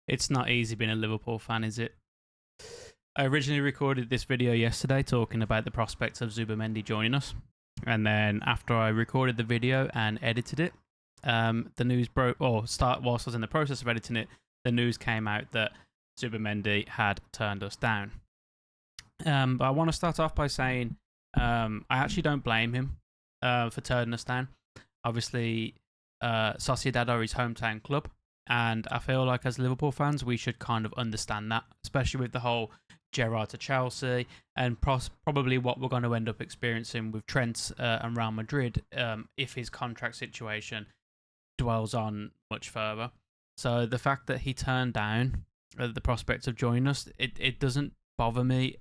It's not easy being a Liverpool fan, is it? I originally recorded this video yesterday talking about the prospects of Zubimendi joining us. And then after I recorded the video and edited it, the news broke, whilst I was in the process of editing it, the news came out that Zubimendi had turned us down. But I want to start off by saying I actually don't blame him for turning us down. Obviously, Sociedad are his hometown club. And I feel like as Liverpool fans, we should kind of understand that, especially with the whole Gerrard to Chelsea and probably what we're going to end up experiencing with Trent and Real Madrid if his contract situation dwells on much further. So the fact that he turned down the prospect of joining us, it doesn't bother me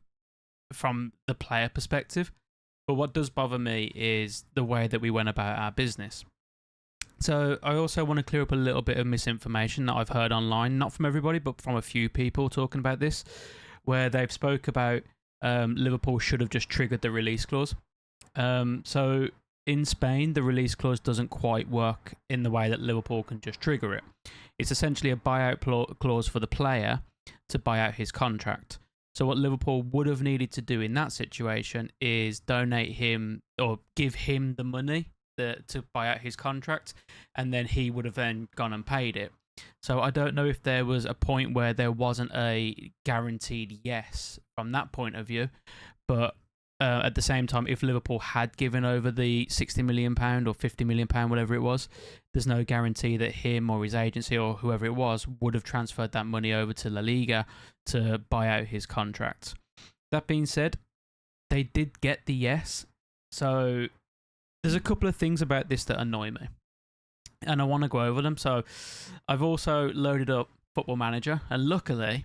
from the player perspective. But what does bother me is the way that we went about our business. So I also want to clear up a little bit of misinformation that I've heard online, not from everybody, but from a few people talking about this, where they've spoke about Liverpool should have just triggered the release clause. So in Spain, the release clause doesn't quite work in the way that Liverpool can just trigger it. It's essentially a buyout clause for the player to buy out his contract. So what Liverpool would have needed to do in that situation is donate him or give him the money to buy out his contract, and then he would have then gone and paid it. So I don't know if there was a point where there wasn't a guaranteed yes from that point of view, but at the same time, if Liverpool had given over the £60 million or £50 million, whatever it was, there's no guarantee that him or his agency or whoever it was would have transferred that money over to La Liga to buy out his contract. That being said, they did get the yes, so there's a couple of things about this that annoy me, and I want to go over them. So I've also loaded up Football Manager, and luckily,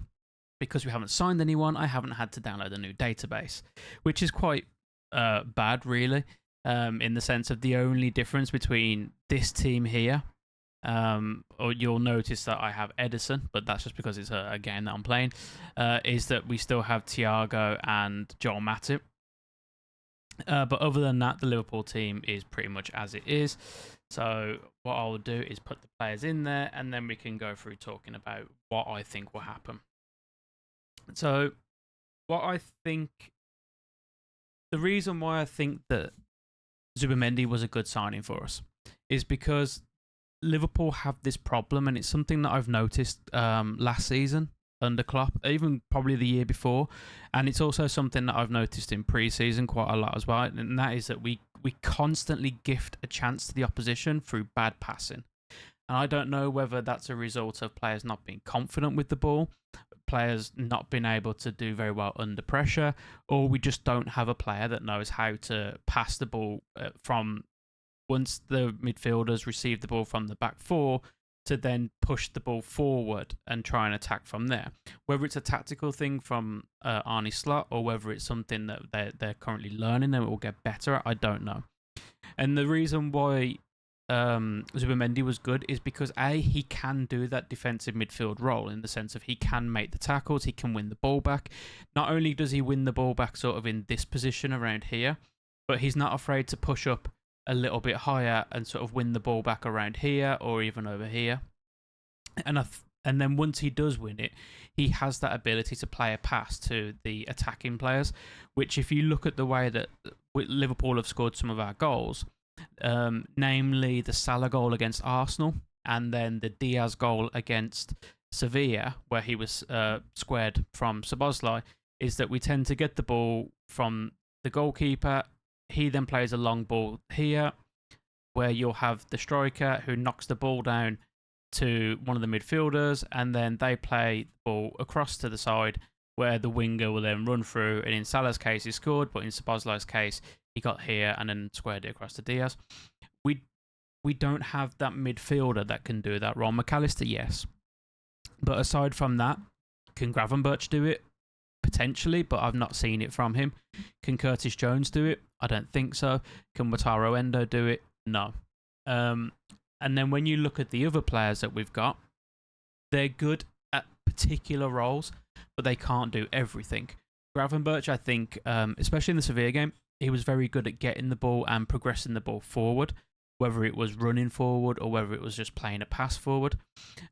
because we haven't signed anyone, I haven't had to download a new database, which is quite bad, really, in the sense of the only difference between this team here, or you'll notice that I have Edison, but that's just because it's a game that I'm playing, is that we still have Thiago and Joel Matip. But other than that, the Liverpool team is pretty much as it is. So what I'll do is put the players in there, and then we can go through talking about what I think will happen. So what I think, the reason why I think that Zubimendi was a good signing for us is because Liverpool have this problem, and it's something that I've noticed last season under Klopp, even probably the year before, and it's also something that I've noticed in pre-season quite a lot as well, and that is that we constantly gift a chance to the opposition through bad passing. And I don't know whether that's a result of players not being confident with the ball, players not being able to do very well under pressure, or we just don't have a player that knows how to pass the ball from once the midfielders receive the ball from the back four to then push the ball forward and try and attack from there. Whether it's a tactical thing from Arne Slot or whether it's something that they're currently learning and it will get better at, I don't know. And the reason why Zubimendi was good is because he can do that defensive midfield role in the sense of he can make the tackles, he can win the ball back. Not only does he win the ball back sort of in this position around here, but he's not afraid to push up a little bit higher and sort of win the ball back around here or even over here. And then once he does win it, he has that ability to play a pass to the attacking players, which if you look at the way that Liverpool have scored some of our goals, namely the Salah goal against Arsenal and then the Diaz goal against Sevilla, where he was squared from Szoboszlai, is that we tend to get the ball from the goalkeeper. He then plays a long ball here, where you'll have the striker who knocks the ball down to one of the midfielders, and then they play the ball across to the side, where the winger will then run through, and in Salah's case he scored, but in Szoboszlai's case he got here and then squared it across to Diaz. We don't have that midfielder that can do that role. McAllister, yes. But aside from that, can Gravenberch do it? Potentially, but I've not seen it from him. Can Curtis Jones do it? I don't think so. Can Wataru Endo do it? No. And then when you look at the other players that we've got, they're good at particular roles, but they can't do everything. Gravenberch, I think, especially in the Sevilla game, he was very good at getting the ball and progressing the ball forward. whether it was running forward or whether it was just playing a pass forward.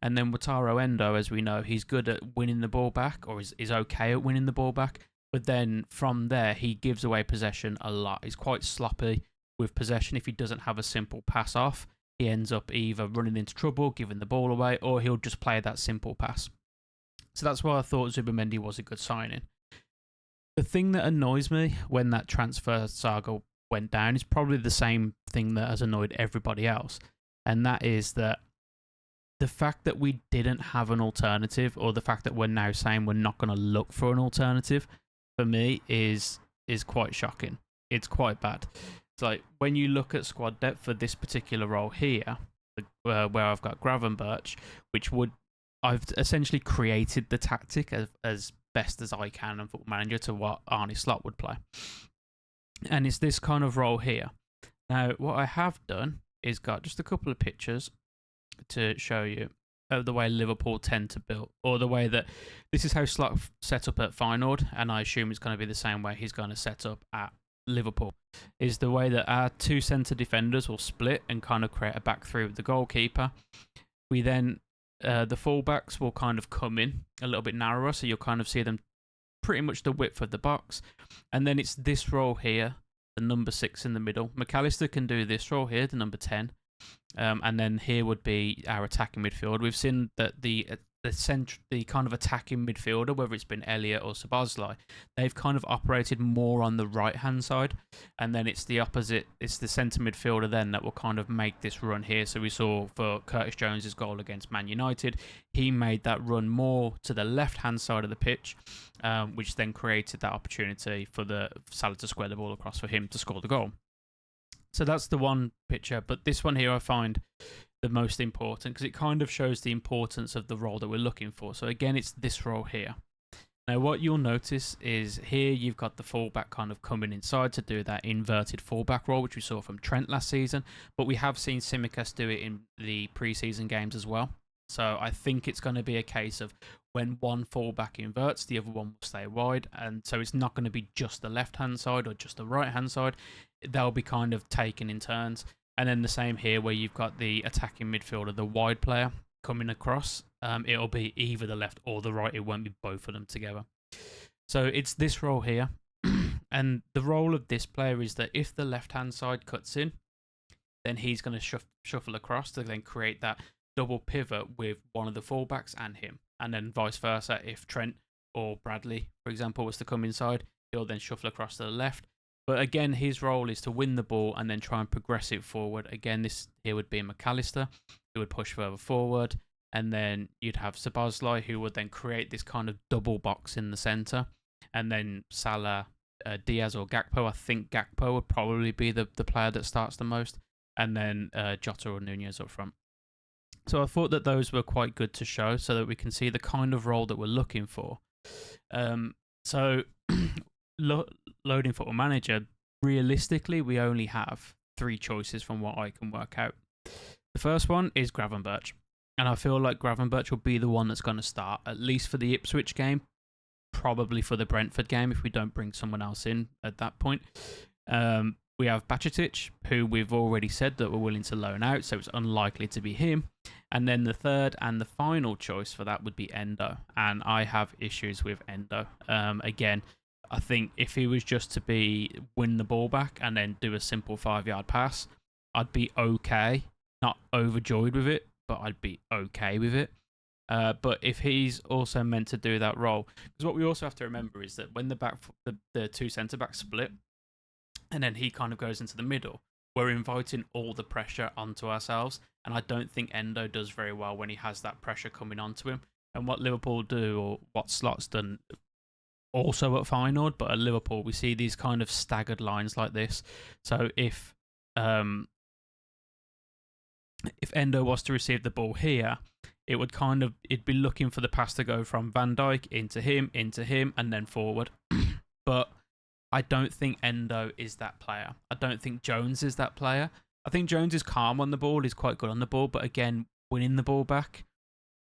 And then Wataru Endo, as we know, he's good at winning the ball back, or is okay at winning the ball back. But then from there, he gives away possession a lot. He's quite sloppy with possession. If he doesn't have a simple pass off, he ends up either running into trouble, giving the ball away, or he'll just play that simple pass. So that's why I thought Zubimendi was a good signing. The thing that annoys me when that transfer saga went down is probably the same thing that has annoyed everybody else. And that is that the fact that we didn't have an alternative, or the fact that we're now saying we're not going to look for an alternative, for me is quite shocking. It's quite bad. It's like when you look at squad depth for this particular role here, where I've got Gravenberch, I've essentially created the tactic as best as I can in Football Manager to what Arne Slot would play. And it's this kind of role here. Now, what I have done is got just a couple of pictures to show you of the way Liverpool tend to build, or the way that this is how Slot set up at Feyenoord, and I assume it's going to be the same way he's going to set up at Liverpool, is the way that our two centre defenders will split and kind of create a back three with the goalkeeper. We then, the fullbacks will kind of come in a little bit narrower, so you'll kind of see them pretty much the width of the box. And then it's this role here, the number 6 in the middle. McAllister can do this role here, the number 10. And then here would be our attacking midfield. We've seen that the kind of attacking midfielder, whether it's been Elliott or Szoboszlai, they've kind of operated more on the right-hand side. And then it's the opposite. It's the centre midfielder then that will kind of make this run here. So we saw for Curtis Jones's goal against Man United, he made that run more to the left-hand side of the pitch, which then created that opportunity for Salah to square the ball across for him to score the goal. So that's the one picture, but this one here I find the most important because it kind of shows the importance of the role that we're looking for. So again, it's this role here. Now what you'll notice is here you've got the fullback kind of coming inside to do that inverted fullback role, which we saw from Trent last season, but we have seen Tsimikas do it in the pre-season games as well. So I think it's going to be a case of when one fullback inverts, the other one will stay wide. And so it's not going to be just the left-hand side or just the right-hand side. They'll be kind of taken in turns. And then the same here where you've got the attacking midfielder, the wide player coming across. It'll be either the left or the right. It won't be both of them together. So it's this role here. And the role of this player is that if the left-hand side cuts in, then he's going to shuffle across to then create that double pivot with one of the fullbacks and him. And then vice versa, if Trent or Bradley, for example, was to come inside, he'll then shuffle across to the left. But again, his role is to win the ball and then try and progress it forward. Again, this here would be McAllister, who would push further forward. And then you'd have Szoboszlai, who would then create this kind of double box in the centre. And then Salah, Diaz or Gakpo. I think Gakpo would probably be the player that starts the most. And then Jota or Nunez up front. So I thought that those were quite good to show so that we can see the kind of role that we're looking for. So loading Football Manager, realistically, we only have 3 choices from what I can work out. The first one is Gravenberch. And I feel like Gravenberch will be the one that's going to start, at least for the Ipswich game, probably for the Brentford game if we don't bring someone else in at that point. We have Bajcetic, who we've already said that we're willing to loan out, so it's unlikely to be him. And then the third and the final choice for that would be Endo. And I have issues with Endo. Again, I think if he was just to win the ball back and then do a simple 5-yard pass, I'd be okay. Not overjoyed with it, but I'd be okay with it. But if he's also meant to do that role, because what we also have to remember is that when the two centre-backs split, and then he kind of goes into the middle, we're inviting all the pressure onto ourselves. And I don't think Endo does very well when he has that pressure coming onto him. And what Liverpool do, or what Slot's done also at Feyenoord, but at Liverpool, we see these kind of staggered lines like this. So if Endo was to receive the ball here, it'd be looking for the pass to go from Van Dijk into him, and then forward. But I don't think Endo is that player. I don't think Jones is that player. I think Jones is calm on the ball. He's quite good on the ball. But again, winning the ball back,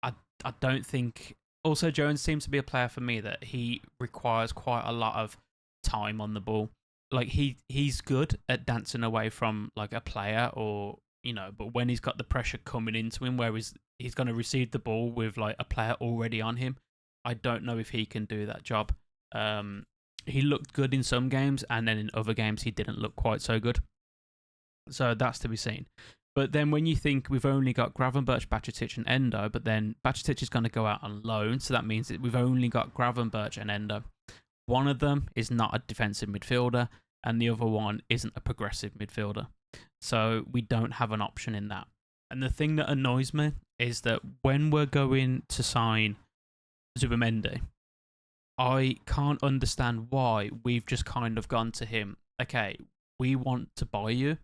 I don't think... Also, Jones seems to be a player for me that he requires quite a lot of time on the ball. Like, he's good at dancing away from like a player or but when he's got the pressure coming into him, where he's going to receive the ball with like a player already on him, I don't know if he can do that job. He looked good in some games, and then in other games he didn't look quite so good. So that's to be seen. But then when you think we've only got Gravenberch, Bajcetic and Endo, but then Bajcetic is going to go out on loan, so that means that we've only got Gravenberch and Endo. One of them is not a defensive midfielder, and the other one isn't a progressive midfielder. So we don't have an option in that. And the thing that annoys me is that when we're going to sign Zubimendi, I can't understand why we've just kind of gone to him, okay, we want to buy you.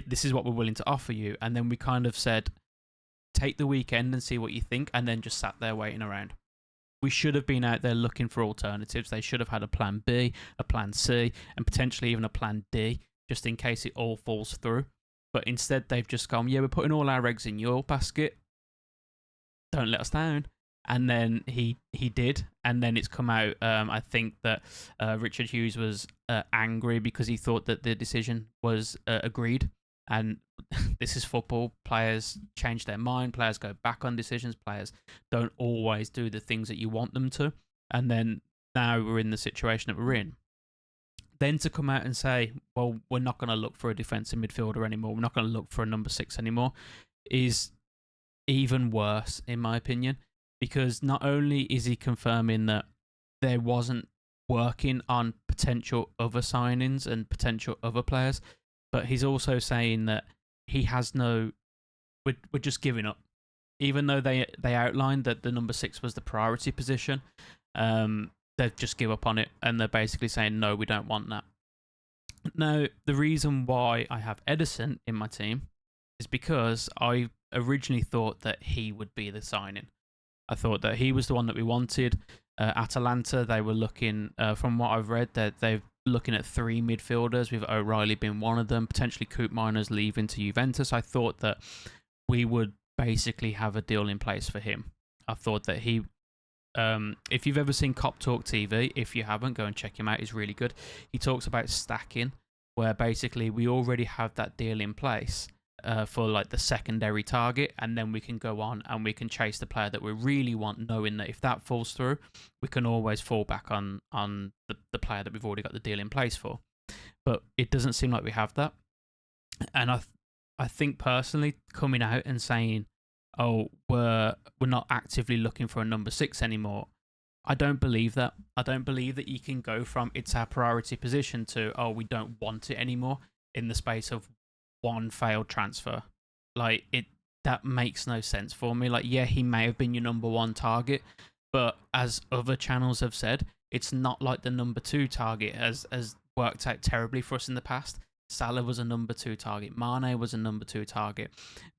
This is what we're willing to offer you. And then we kind of said, take the weekend and see what you think, and then just sat there waiting around. We should have been out there looking for alternatives. They should have had a plan B, a plan C, and potentially even a plan D, just in case it all falls through. But instead, they've just gone, yeah, we're putting all our eggs in your basket. Don't let us down. And then he did. And then it's come out, I think that Richard Hughes was angry because he thought that the decision was agreed. And this is football. Players change their mind. Players go back on decisions. Players don't always do the things that you want them to. And then now we're in the situation that we're in. Then to come out and say, well, we're not going to look for a defensive midfielder anymore. We're not going to look for a number 6 anymore, is even worse, in my opinion. Because not only is he confirming that there wasn't working on potential other signings and potential other players, but he's also saying that he has we're just giving up. Even though they outlined that the number 6 was the priority position, they've just give up on it, and they're basically saying, no, we don't want that. Now, the reason why I have Edison in my team is because I originally thought that he would be the signing. I thought that he was the one that we wanted. Atalanta, they were looking, from what I've read, that they're looking at 3 midfielders, with O'Reilly being one of them, potentially Koopmeiners leaving to Juventus. I thought that we would basically have a deal in place for him. I thought that he, if you've ever seen Cop Talk TV, if you haven't, go and check him out. He's really good. He talks about stacking, where basically we already have that deal in place for like the secondary target, and then we can go on and we can chase the player that we really want, knowing that if that falls through, we can always fall back on the player that we've already got the deal in place for. But it doesn't seem like we have that. And I think personally, coming out and saying, oh, we're not actively looking for a number 6 anymore, I don't believe that. I don't believe that you can go from it's our priority position to, oh, we don't want it anymore in the space of one failed transfer. Like, that makes no sense for me. Like, yeah, he may have been your number 1 target, but as other channels have said, it's not like the number 2 target has worked out terribly for us in the past. Salah was a number 2 target. Mane was a number 2 target.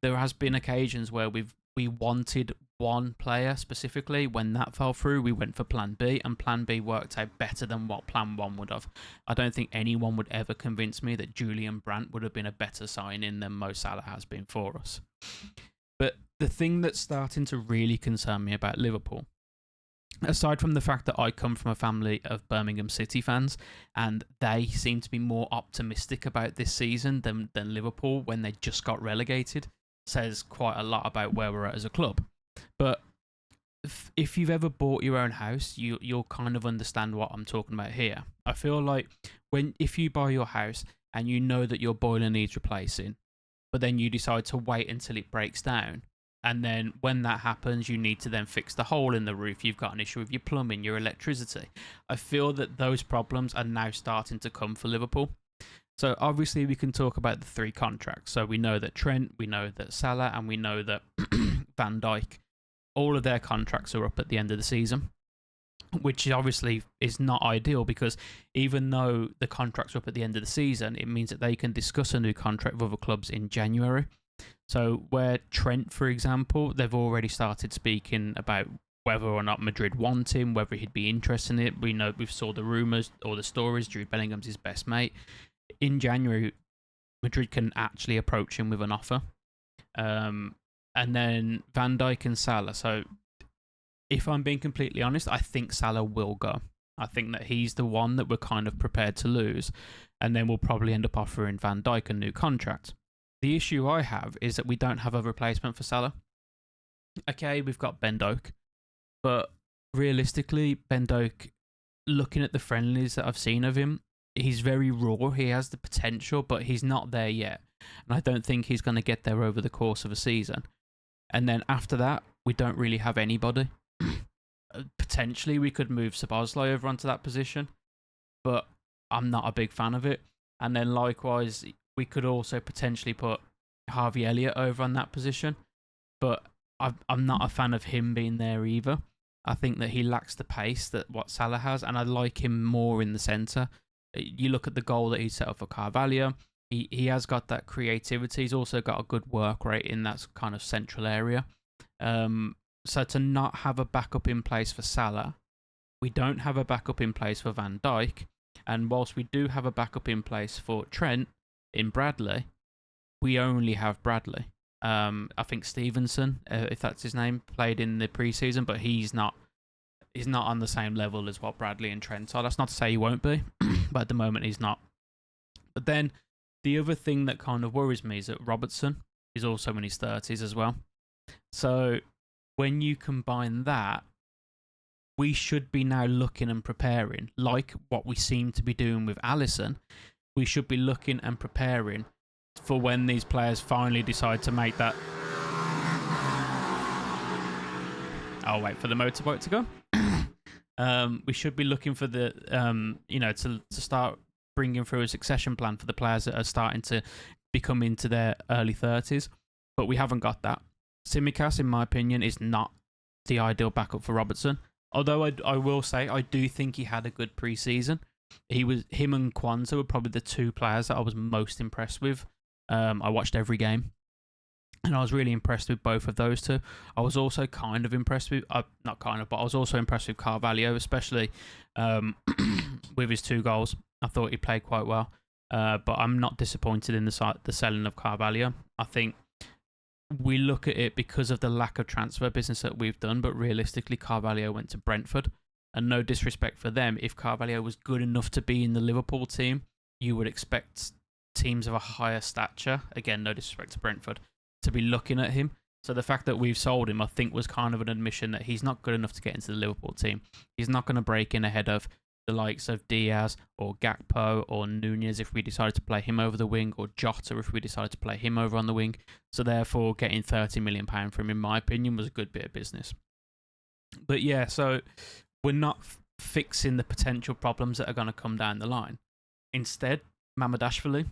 There has been occasions where we wanted one player specifically. When that fell through, we went for plan B, and plan B worked out better than what plan 1 would have. I don't think anyone would ever convince me that Julian Brandt would have been a better signing than Mo Salah has been for us. But the thing that's starting to really concern me about Liverpool, aside from the fact that I come from a family of Birmingham City fans, and they seem to be more optimistic about this season than Liverpool when they just got relegated, says quite a lot about where we're at as a club. But if you've ever bought your own house, you'll kind of understand what I'm talking about here. I feel like if you buy your house and you know that your boiler needs replacing, but then you decide to wait until it breaks down, and then when that happens, you need to then fix the hole in the roof. You've got an issue with your plumbing, your electricity. I feel that those problems are now starting to come for Liverpool. So obviously we can talk about the 3 contracts. So we know that Trent, we know that Salah, and we know that Van Dijk, all of their contracts are up at the end of the season, which obviously is not ideal, because even though the contracts are up at the end of the season, it means that they can discuss a new contract with other clubs in January. So where Trent, for example, they've already started speaking about whether or not Madrid want him, whether he'd be interested in it. We've saw the rumours or the stories. Jude Bellingham's his best mate. In January, Madrid can actually approach him with an offer. And then Van Dijk and Salah. So if I'm being completely honest, I think Salah will go. I think that he's the one that we're kind of prepared to lose. And then we'll probably end up offering Van Dijk a new contract. The issue I have is that we don't have a replacement for Salah. Okay, we've got Ben Doak, but realistically, Ben Doak, looking at the friendlies that I've seen of him, he's very raw. He has the potential, but he's not there yet. And I don't think he's going to get there over the course of a season. And then after that, we don't really have anybody. Potentially, we could move Szoboszlai over onto that position, but I'm not a big fan of it. And then likewise, we could also potentially put Harvey Elliott over on that position, but I'm not a fan of him being there either. I think that he lacks the pace that what Salah has, and I like him more in the centre. You look at the goal that he set up for Carvalho, he has got that creativity. He's also got a good work rate in that kind of central area. So to not have a backup in place for Salah, we don't have a backup in place for Van Dijk, and whilst we do have a backup in place for Trent in Bradley, we only have Bradley. I think Stevenson, if that's his name, played in the preseason, but he's not on the same level as what Bradley and Trent are. That's not to say he won't be, but at the moment he's not. But then the other thing that kind of worries me is that Robertson is also in his 30s as well. So when you combine that, we should be now looking and preparing, like what we seem to be doing with Alisson. We should be looking and preparing for when these players finally decide to make that. I'll wait for the motorbike to go. We should be looking for the, to start bringing through a succession plan for the players that are starting to become into their early 30s. But we haven't got that. Tsimikas, in my opinion, is not the ideal backup for Robertson. Although I will say I do think he had a good pre-season. Him and Kwanzaa were probably the two players that I was most impressed with. I watched every game, and I was really impressed with both of those two. I was also kind of impressed with, but I was also impressed with Carvalho, especially with his 2 goals. I thought he played quite well, but I'm not disappointed in the selling of Carvalho. I think we look at it because of the lack of transfer business that we've done, but realistically, Carvalho went to Brentford, and no disrespect for them, if Carvalho was good enough to be in the Liverpool team, you would expect teams of a higher stature, again, no disrespect to Brentford, to be looking at him. So the fact that we've sold him, I think, was kind of an admission that he's not good enough to get into the Liverpool team. He's not going to break in ahead of the likes of Diaz or Gakpo or Nunez if we decided to play him over the wing, or Jota if we decided to play him over on the wing. So therefore, getting £30 million for him, in my opinion, was a good bit of business. But yeah, so we're not fixing the potential problems that are going to come down the line. Instead, Mamardashvili,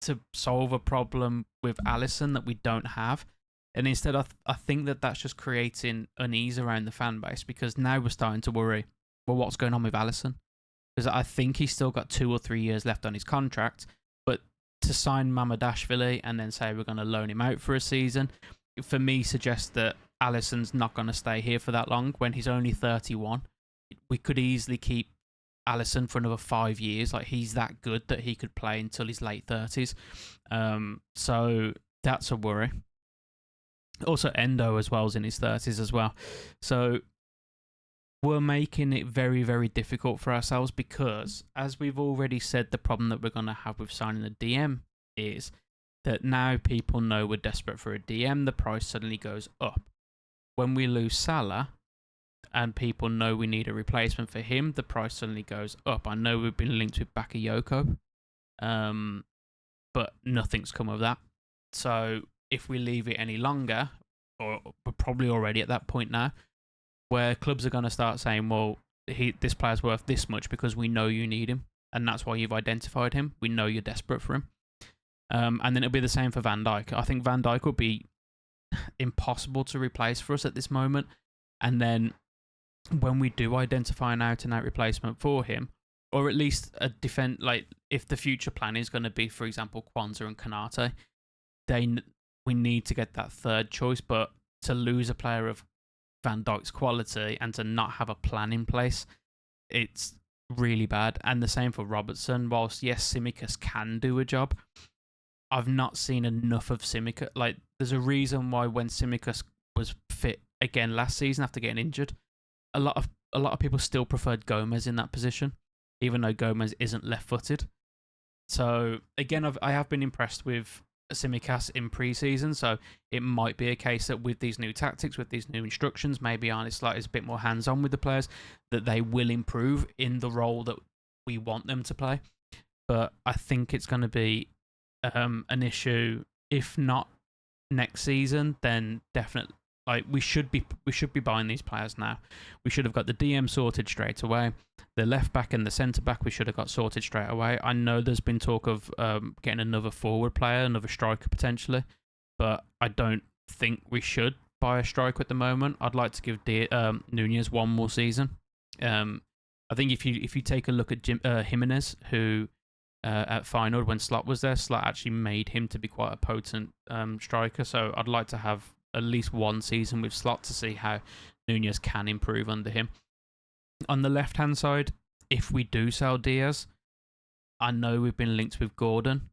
to solve a problem with Alisson that we don't have. And instead, I think that that's just creating unease around the fan base, because now we're starting to worry, well, what's going on with Alisson? Because I think he's still got 2 or 3 years left on his contract, but to sign Mamardashvili and then say we're going to loan him out for a season, for me, suggests that Alisson's not going to stay here for that long when he's only 31. We could easily keep Alisson for another 5 years. Like, he's that good that he could play until his late 30s. So that's a worry. Also, Endo as well is in his 30s as well. So we're making it very, very difficult for ourselves, because, as we've already said, the problem that we're going to have with signing a DM is that now people know we're desperate for a DM, the price suddenly goes up. When we lose Salah and people know we need a replacement for him, the price suddenly goes up. I know we've been linked with Bakayoko, but nothing's come of that. So if we leave it any longer, or we're probably already at that point now, where clubs are going to start saying, well, this player's worth this much because we know you need him, and that's why you've identified him. We know you're desperate for him. And then it'll be the same for Van Dijk. I think Van Dijk will be impossible to replace for us at this moment. And then when we do identify an out-and-out replacement for him, or at least a defend, like if the future plan is going to be, for example, Kwanzaa and Konate, we need to get that third choice. But to lose a player of Van Dijk's quality and to not have a plan in place, it's really bad. And the same for Robertson. Whilst yes, Tsimikas can do a job, I've not seen enough of Tsimikas. Like, there's a reason why when Tsimikas was fit again last season after getting injured, a lot of people still preferred Gomez in that position, even though Gomez isn't left-footed. So again, I have been impressed with Simicast in pre-season, so it might be a case that with these new tactics, with these new instructions, maybe Arne Slot is a bit more hands-on with the players, that they will improve in the role that we want them to play. But I think it's going to be an issue, if not next season, then definitely. Like we should be buying these players now. We should have got the DM sorted straight away. The left back and the centre back we should have got sorted straight away. I know there's been talk of getting another forward player, another striker potentially, but I don't think we should buy a striker at the moment. I'd like to give Nunez one more season. I think if you take a look at Jimenez, who at Feyenoord when Slot was there, Slot actually made him to be quite a potent striker. So I'd like to have at least one season with Slot to see how Nunez can improve under him. On the left-hand side, if we do sell Diaz, I know we've been linked with Gordon,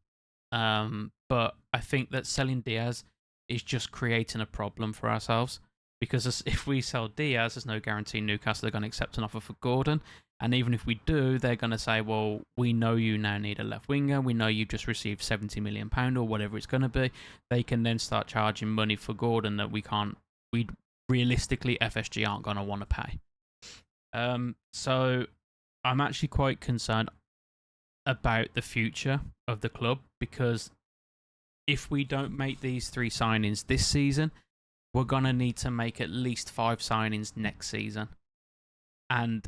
but I think that selling Diaz is just creating a problem for ourselves, because if we sell Diaz, there's no guarantee Newcastle are going to accept an offer for Gordon, and even if we do, they're going to say, well, we know you now need a left winger, we know you've just received £70 million or whatever it's going to be. They can then start charging money for Gordon that we realistically, FSG aren't going to want to pay. So I'm actually quite concerned about the future of the club, because if we don't make these 3 signings this season, we're going to need to make at least 5 signings next season. And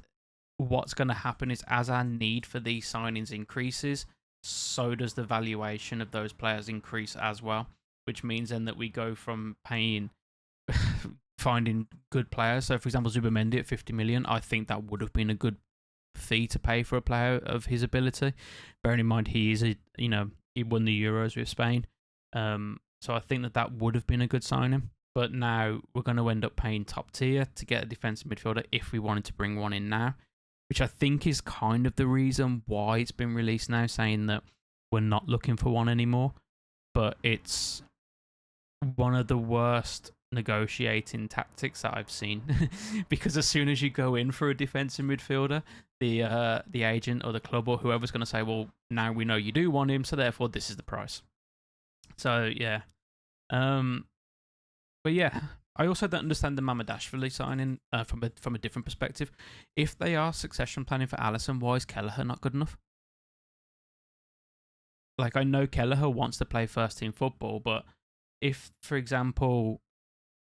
what's going to happen is, as our need for these signings increases, so does the valuation of those players increase as well, which means then that we go from paying finding good players. So for example, Zubimendi at 50 million, I think that would have been a good fee to pay for a player of his ability, bearing in mind he won the Euros with Spain, so I think that would have been a good signing. But now we're going to end up paying top tier to get a defensive midfielder if we wanted to bring one in now, which I think is kind of the reason why it's been released now, saying that we're not looking for one anymore. But it's one of the worst negotiating tactics that I've seen, because as soon as you go in for a defensive midfielder, the agent or the club or whoever's going to say, well, now we know you do want him, so therefore this is the price. So yeah, but yeah, I also don't understand the Mamardashvili signing from a different perspective. If they are succession planning for Alisson, why is Kelleher not good enough? Like, I know Kelleher wants to play first team football, but if, for example,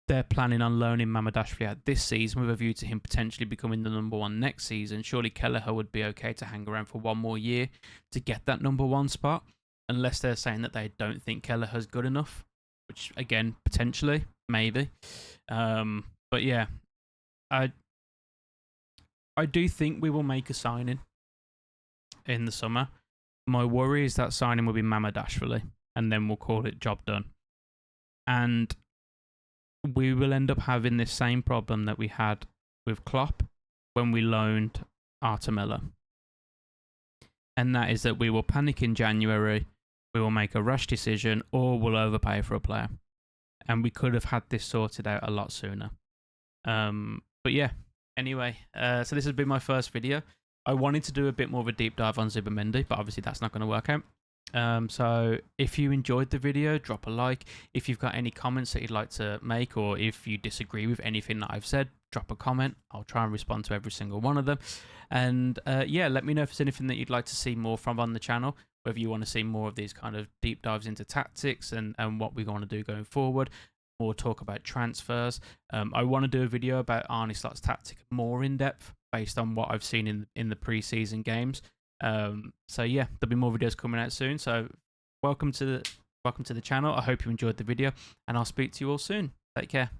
they're planning on loaning Mamardashvili out this season with a view to him potentially becoming the number 1 next season, surely Kelleher would be okay to hang around for one more year to get that number 1 spot, unless they're saying that they don't think Kelleher's good enough, which, again, potentially, maybe. But yeah, I do think we will make a signing in the summer. My worry is that signing will be Mamardashvili, and then we'll call it job done. And we will end up having this same problem that we had with Klopp when we loaned Artemella. And that is that we will panic in January, we will make a rash decision, or we'll overpay for a player. And we could have had this sorted out a lot sooner. But yeah, anyway, so this has been my first video. I wanted to do a bit more of a deep dive on Zubimendi, but obviously that's not going to work out. So if you enjoyed the video, drop a like. If you've got any comments that you'd like to make, or if you disagree with anything that I've said, drop a comment. I'll try and respond to every single one of them. And yeah, let me know if there's anything that you'd like to see more from on the channel, whether you want to see more of these kind of deep dives into tactics and what we want to do going forward, or talk about transfers. I want to do a video about Arne Slot's tactic more in depth based on what I've seen in the pre-season games. So yeah, there'll be more videos coming out soon. So welcome to the channel. I hope you enjoyed the video, and I'll speak to you all soon. Take care.